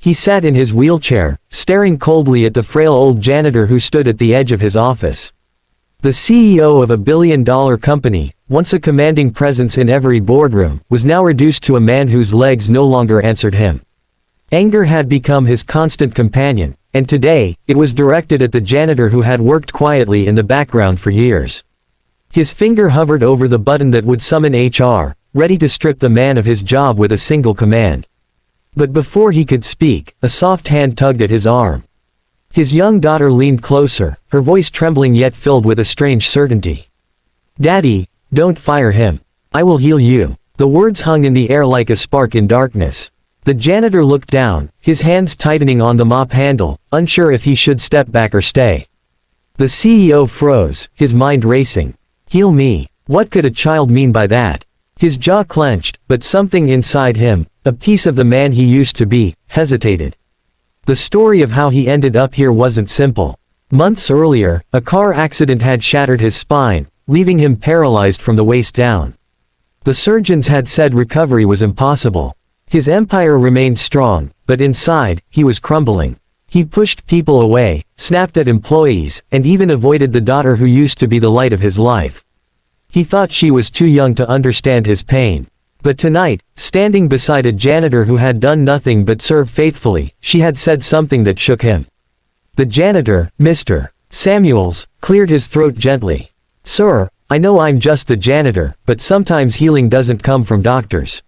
He sat in his wheelchair, staring coldly at the frail old janitor who stood at the edge of his office. The CEO of a billion-dollar company, once a commanding presence in every boardroom, was now reduced to a man whose legs no longer answered him. Anger had become his constant companion, and today, it was directed at the janitor who had worked quietly in the background for years. His finger hovered over the button that would summon HR, ready to strip the man of his job with a single command. But before he could speak, a soft hand tugged at his arm. His young daughter leaned closer, her voice trembling yet filled with a strange certainty. "Daddy, don't fire him. I will heal you." The words hung in the air like a spark in darkness. The janitor looked down, his hands tightening on the mop handle, unsure if he should step back or stay. The CEO froze, his mind racing. Heal me. What could a child mean by that? His jaw clenched, but something inside him, a piece of the man he used to be, hesitated. The story of how he ended up here wasn't simple. Months earlier, a car accident had shattered his spine, leaving him paralyzed from the waist down. The surgeons had said recovery was impossible. His empire remained strong, but inside, he was crumbling. He pushed people away, snapped at employees, and even avoided the daughter who used to be the light of his life. He thought she was too young to understand his pain. But tonight, standing beside a janitor who had done nothing but serve faithfully, she had said something that shook him. The janitor, Mr. Samuels, cleared his throat gently. "Sir, I know I'm just the janitor, but sometimes healing doesn't come from doctors.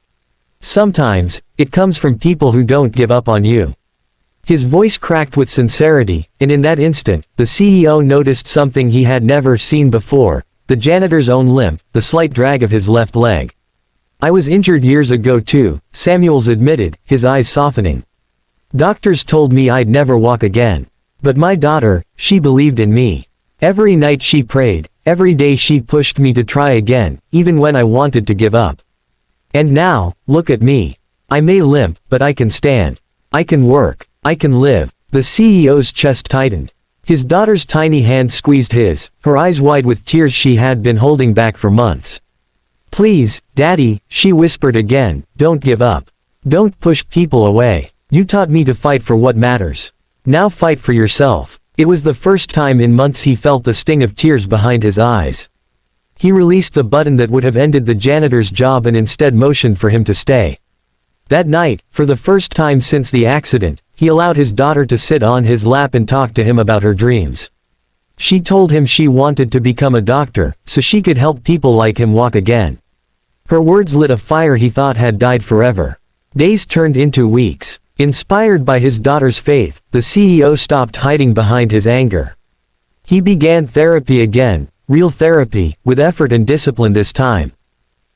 Sometimes, it comes from people who don't give up on you." His voice cracked with sincerity, and in that instant, the CEO noticed something he had never seen before, the janitor's own limp, the slight drag of his left leg. "I was injured years ago too," Samuels admitted, his eyes softening. "Doctors told me I'd never walk again. But my daughter, she believed in me. Every night she prayed, every day she pushed me to try again, even when I wanted to give up. And now, look at me. I may limp, but I can stand. I can work. I can live." The CEO's chest tightened. His daughter's tiny hand squeezed his, her eyes wide with tears she had been holding back for months. "Please, Daddy," she whispered again, "don't give up. Don't push people away. You taught me to fight for what matters. Now fight for yourself." It was the first time in months he felt the sting of tears behind his eyes. He released the button that would have ended the janitor's job and instead motioned for him to stay. That night, for the first time since the accident, he allowed his daughter to sit on his lap and talk to him about her dreams. She told him she wanted to become a doctor, so she could help people like him walk again. Her words lit a fire he thought had died forever. Days turned into weeks. Inspired by his daughter's faith, the CEO stopped hiding behind his anger. He began therapy again, real therapy, with effort and discipline this time.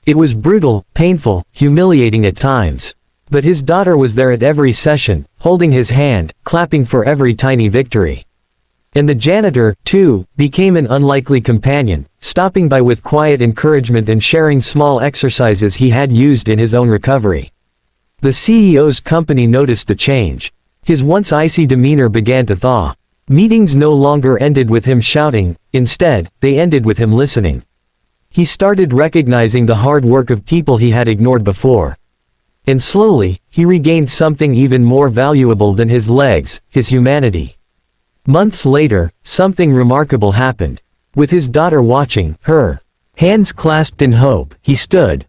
It was brutal, painful, humiliating at times. But his daughter was there at every session, holding his hand, clapping for every tiny victory. And the janitor, too, became an unlikely companion, stopping by with quiet encouragement and sharing small exercises he had used in his own recovery. The CEO's company noticed the change. His once icy demeanor began to thaw. Meetings no longer ended with him shouting, instead, they ended with him listening. He started recognizing the hard work of people he had ignored before. And slowly, he regained something even more valuable than his legs, his humanity. Months later, something remarkable happened. With his daughter watching, her hands clasped in hope, he stood.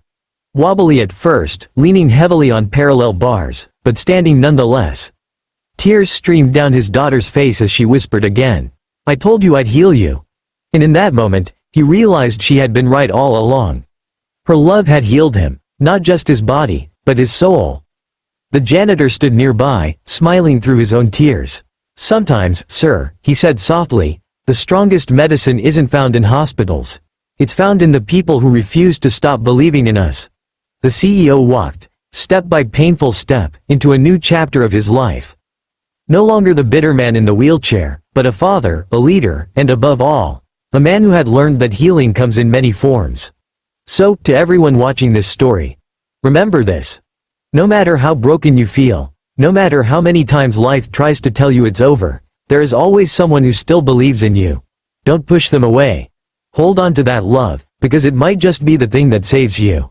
Wobbly at first, leaning heavily on parallel bars, but standing nonetheless. Tears streamed down his daughter's face as she whispered again, "I told you I'd heal you." And in that moment, he realized she had been right all along. Her love had healed him, not just his body, but his soul. The janitor stood nearby, smiling through his own tears. "Sometimes, sir," he said softly, "the strongest medicine isn't found in hospitals. It's found in the people who refuse to stop believing in us." The CEO walked, step by painful step, into a new chapter of his life. No longer the bitter man in the wheelchair, but a father, a leader, and above all, a man who had learned that healing comes in many forms. So, to everyone watching this story, remember this. No matter how broken you feel, no matter how many times life tries to tell you it's over, there is always someone who still believes in you. Don't push them away. Hold on to that love, because it might just be the thing that saves you.